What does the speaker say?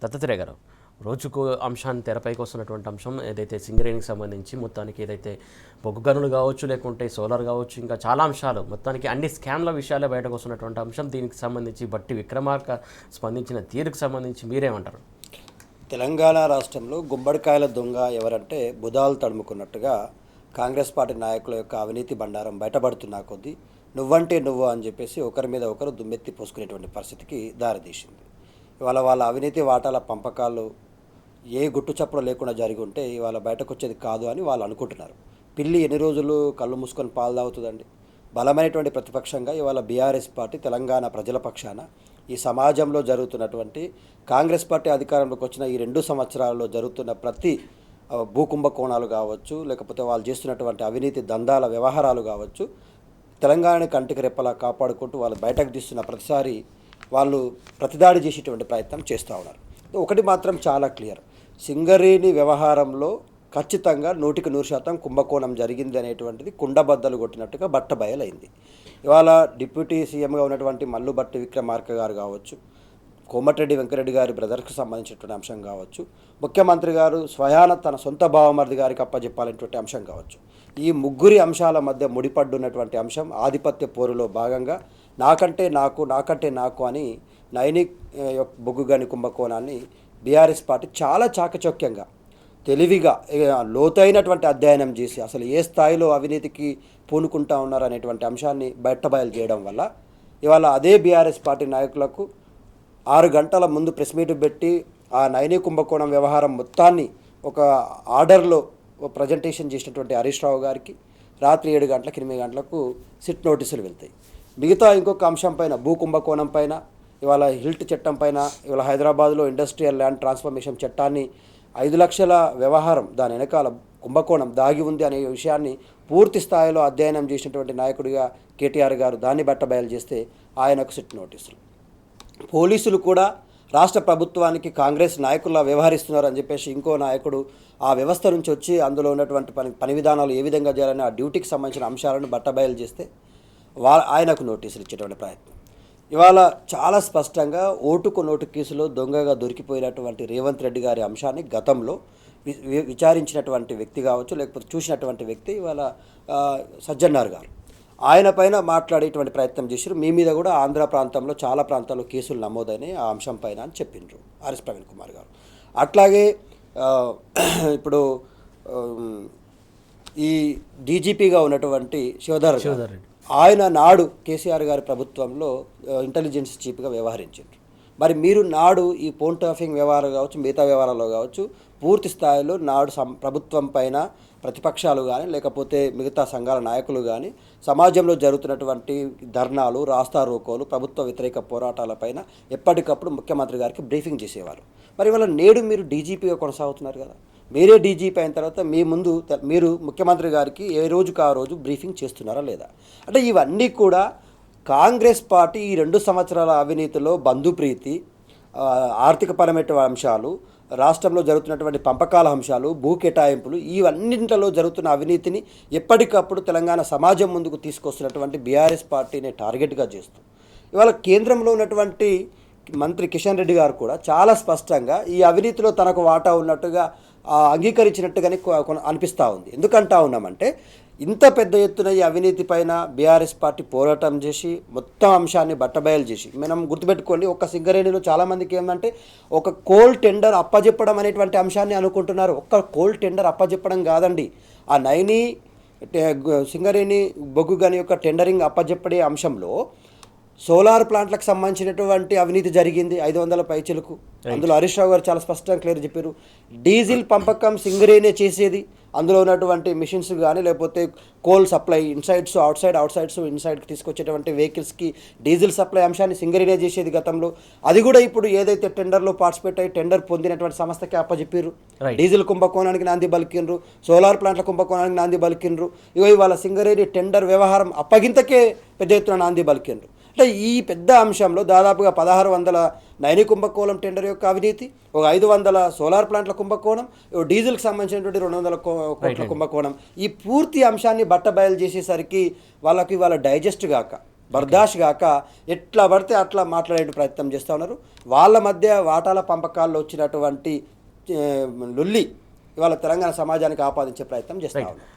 దత్తాత్రేయ గారు, రోజుకు అంశాన్ని తెరపైకి వస్తున్నటువంటి అంశం ఏదైతే సింగరేణికి సంబంధించి మొత్తానికి ఏదైతే బొగ్గు గనులు కావచ్చు, లేకుంటే సోలార్ కావచ్చు, ఇంకా చాలా అంశాలు మొత్తానికి అన్ని స్కామ్ల విషయాలే బయటకు వస్తున్నటువంటి అంశం. దీనికి సంబంధించి బట్టి విక్రమార్క స్పందించిన తీరుకు సంబంధించి మీరేమంటారు? తెలంగాణ రాష్ట్రంలో గుమ్మడికాయల దొంగ ఎవరంటే బుధాలు తడుముకున్నట్టుగా కాంగ్రెస్ పార్టీ నాయకుల యొక్క అవినీతి బండారం బయటపడుతున్నా కొద్దీ నువ్వంటే నువ్వు అని చెప్పేసి ఒకరి మీద ఒకరు దుమ్మెత్తి పోసుకునేటువంటి పరిస్థితికి దారితీసింది. ఇవాళ వాళ్ళ అవినీతి వాటాల పంపకాలు ఏ గుట్టు చప్పుడు లేకుండా జరిగి ఉంటే ఇవాళ బయటకు వచ్చేది కాదు అని వాళ్ళు అనుకుంటున్నారు. పిల్లి ఎన్ని రోజులు కళ్ళు మూసుకొని పాలు తాగుతుందండి? బలమైనటువంటి ప్రతిపక్షంగా ఇవాళ బీఆర్ఎస్ పార్టీ తెలంగాణ ప్రజల పక్షాన ఈ సమాజంలో జరుగుతున్నటువంటి కాంగ్రెస్ పార్టీ అధికారంలోకి వచ్చిన ఈ 2 సంవత్సరాల్లో జరుగుతున్న ప్రతి భూకుంభకోణాలు కావచ్చు, లేకపోతే వాళ్ళు చేస్తున్నటువంటి అవినీతి దందాల వ్యవహారాలు కావచ్చు, తెలంగాణని కంటికి రెప్పలా కాపాడుకుంటూ వాళ్ళు బయటకు తీస్తున్న ప్రతిసారి వాళ్ళు ప్రతిదాడి చేసేటువంటి ప్రయత్నం చేస్తూ ఉన్నారు. ఒకటి మాత్రం చాలా క్లియర్, సింగరేణి వ్యవహారంలో ఖచ్చితంగా 100% కుంభకోణం జరిగింది అనేటువంటిది కుండబద్దలు కొట్టినట్టుగా బట్టబయలైంది. ఇవాళ డిప్యూటీ సీఎంగా ఉన్నటువంటి మల్లుబట్టి విక్రమార్క గారు కావచ్చు, కోమటిరెడ్డి వెంకరెడ్డి గారి బ్రదర్కి సంబంధించినటువంటి అంశం కావచ్చు, ముఖ్యమంత్రి గారు స్వయాన తన సొంత బావమరిది గారికి అప్పచెప్పాలనేటువంటి అంశం కావచ్చు, ఈ ముగ్గురి అంశాల మధ్య ముడిపడ్డున్నటువంటి అంశం ఆధిపత్య పోరులో భాగంగా నాకంటే నాకు అని నైనిక్ బొగ్గు గని కుంభకోణాన్ని బీఆర్ఎస్ పార్టీ చాలా చాకచక్యంగా తెలివిగా లోతైనటువంటి అధ్యయనం చేసి అసలు ఏ స్థాయిలో అవినీతికి పూనుకుంటా ఉన్నారు అనేటువంటి అంశాన్ని బయటబయలు చేయడం వల్ల ఇవాళ అదే బీఆర్ఎస్ పార్టీ నాయకులకు 6 గంటల ముందు ప్రెస్ మీట్ పెట్టి ఆ నైని కుంభకోణం వ్యవహారం మొత్తాన్ని ఒక ఆర్డర్లో ప్రజెంటేషన్ చేసినటువంటి హరీష్ రావు గారికి రాత్రి 7 గంటలకు 8 గంటలకు సిట్ నోటీసులు వెళ్తాయి. మిగతా ఇంకొక అంశం పైన భూ కుంభకోణం పైన ఇవాళ హిల్ట్ చట్టం పైన ఇవాళ హైదరాబాద్లో ఇండస్ట్రియల్ ల్యాండ్ ట్రాన్స్ఫర్మేషన్ చట్టాన్ని 5 లక్షల వ్యవహారం దాని వెనకాల కుంభకోణం దాగి ఉంది అనే విషయాన్ని పూర్తి స్థాయిలో అధ్యయనం చేసినటువంటి నాయకుడిగా కేటీఆర్ గారు దాన్ని బట్టబయలు చేస్తే ఆయనకు సిట్ నోటీసులు. పోలీసులు కూడా రాష్ట్ర ప్రభుత్వానికి కాంగ్రెస్ నాయకుల్లా వ్యవహరిస్తున్నారు అని చెప్పేసి ఇంకో నాయకుడు ఆ వ్యవస్థ నుంచి వచ్చి అందులో ఉన్నటువంటి పని విధానాలు ఏ విధంగా చేయాలని ఆ డ్యూటీకి సంబంధించిన అంశాలను బట్టబయలు చేస్తే ఆయనకు నోటీసులు ఇచ్చేటువంటి ప్రయత్నం. ఇవాళ చాలా స్పష్టంగా ఓటుకు నోటు కేసులో దొంగగా దొరికిపోయినటువంటి రేవంత్ రెడ్డి గారి అంశాన్ని గతంలో విచారించినటువంటి వ్యక్తి కావచ్చు, లేకపోతే చూసినటువంటి వ్యక్తి ఇవాళ సజ్జన్నార్ గారు ఆయన పైన మాట్లాడేటువంటి ప్రయత్నం చేశారు. మీ మీద కూడా ఆంధ్ర ప్రాంతంలో చాలా ప్రాంతాల్లో కేసులు నమోదైనాయి ఆ అంశం పైన అని చెప్పిండ్రు ఆర్ఎస్ ప్రవీణ్ కుమార్ గారు. అట్లాగే ఇప్పుడు ఈ డీజీపీగా ఉన్నటువంటి శివధర్ రెడ్డి ఆయన నాడు కేసీఆర్ గారి ప్రభుత్వంలో ఇంటెలిజెన్స్ చీఫ్గా వ్యవహరించారు. మరి మీరు నాడు ఈ ఫోన్ టాపింగ్ వ్యవహారం కావచ్చు, మిగతా వ్యవహారాల్లో కావచ్చు పూర్తి స్థాయిలో నాడు ప్రభుత్వం పైన ప్రతిపక్షాలు కానీ లేకపోతే మిగతా సంఘాల నాయకులు కానీ సమాజంలో జరుగుతున్నటువంటి ధర్నాలు, రాస్తా రోకోలు, ప్రభుత్వ వ్యతిరేక పోరాటాలపైన ఎప్పటికప్పుడు ముఖ్యమంత్రి గారికి బ్రీఫింగ్ చేసేవారు. మరి ఇవాళ నేడు మీరు డీజీపీగా కొనసాగుతున్నారు కదా, మీరే డీజీపీ అయిన తర్వాత మీ ముందు మీరు ముఖ్యమంత్రి గారికి ఏ రోజుకు ఆ రోజు బ్రీఫింగ్ చేస్తున్నారా లేదా? అంటే ఇవన్నీ కూడా కాంగ్రెస్ పార్టీ ఈ 2 సంవత్సరాల అవినీతిలో బంధుప్రీతి, ఆర్థికపరమైన అంశాలు, రాష్ట్రంలో జరుగుతున్నటువంటి పంపకాల అంశాలు, భూ కేటాయింపులు, ఇవన్నింటిలో జరుగుతున్న అవినీతిని ఎప్పటికప్పుడు తెలంగాణ సమాజం ముందుకు తీసుకొస్తున్నటువంటి బీఆర్ఎస్ పార్టీని టార్గెట్గా చేస్తూ ఇవాళ కేంద్రంలో ఉన్నటువంటి మంత్రి కిషన్ రెడ్డి గారు కూడా చాలా స్పష్టంగా ఈ అవినీతిలో తనకు వాటా ఉన్నట్టుగా అంగీకరించినట్టుగానే అనిపిస్తూ ఉంది. ఎందుకంటా ఉన్నామంటే ఇంత పెద్ద ఎత్తున ఈ అవినీతి పైన బీఆర్ఎస్ పార్టీ పోరాటం చేసి మొత్తం అంశాన్ని బట్టబయలు చేసి మనం గుర్తుపెట్టుకోండి, ఒక సింగరేణిలో చాలామందికి ఏమంటే ఒక కోల్ టెండర్ అప్పజెప్పడం అనేటువంటి అంశాన్ని అనుకుంటున్నారు. ఒక్క కోల్ టెండర్ అప్పజెప్పడం కాదండి, ఆ నైని సింగరేణి బొగ్గు గని యొక్క టెండరింగ్ అప్పజెప్పడే అంశంలో సోలార్ ప్లాంట్లకు సంబంధించినటువంటి అవినీతి జరిగింది 500 పైచలకు. అందులో హరీష్ రావు గారు చాలా స్పష్టంగా క్లియర్ చెప్పారు. డీజిల్ పంపకం సింగరేణే చేసేది, అందులో ఉన్నటువంటి మిషన్స్ కానీ లేకపోతే కోల్ సప్లై ఇన్సైడ్స్ అవుట్సైడ్స్ ఇన్సైడ్కి తీసుకొచ్చేటువంటి వెహికల్స్కి డీజిల్ సప్లై అంశాన్ని సింగరేణే చేసేది గతంలో. అది కూడా ఇప్పుడు ఏదైతే టెండర్లో పార్టిసిపేట్ అయ్యి టెండర్ పొందినటువంటి సంస్థకి అప్పచెప్పారు. డీజిల్ కుంభకోణానికి నాంది బలికిండ్రు, సోలార్ ప్లాంట్ల కుంభకోణానికి నాంది బలికిండ్రు. ఇవాళ సింగరేణి టెండర్ వ్యవహారం అప్పగింతకే పెద్ద ఎత్తున నాంది బలికిండ్రు. అంటే ఈ పెద్ద అంశంలో దాదాపుగా 1600 నైని కుంభకోణం టెండర్ యొక్క అవినీతి, ఒక 500 సోలార్ ప్లాంట్ల కుంభకోణం, డీజిల్కి సంబంధించినటువంటి 200 కోట్ల కుంభకోణం, ఈ పూర్తి అంశాన్ని బట్టబయలు చేసేసరికి వాళ్ళకి వాళ్ళ డైజెస్ట్ కాక బర్దాష్ గాక ఎట్లా పడితే అట్లా మాట్లాడే ప్రయత్నం చేస్తూ ఉన్నారు. వాళ్ళ మధ్య వాటాల పంపకాల్లో వచ్చినటువంటి లొల్లి ఇవాళ తెలంగాణ సమాజానికి ఆపాదించే ప్రయత్నం చేస్తూ ఉన్నారు.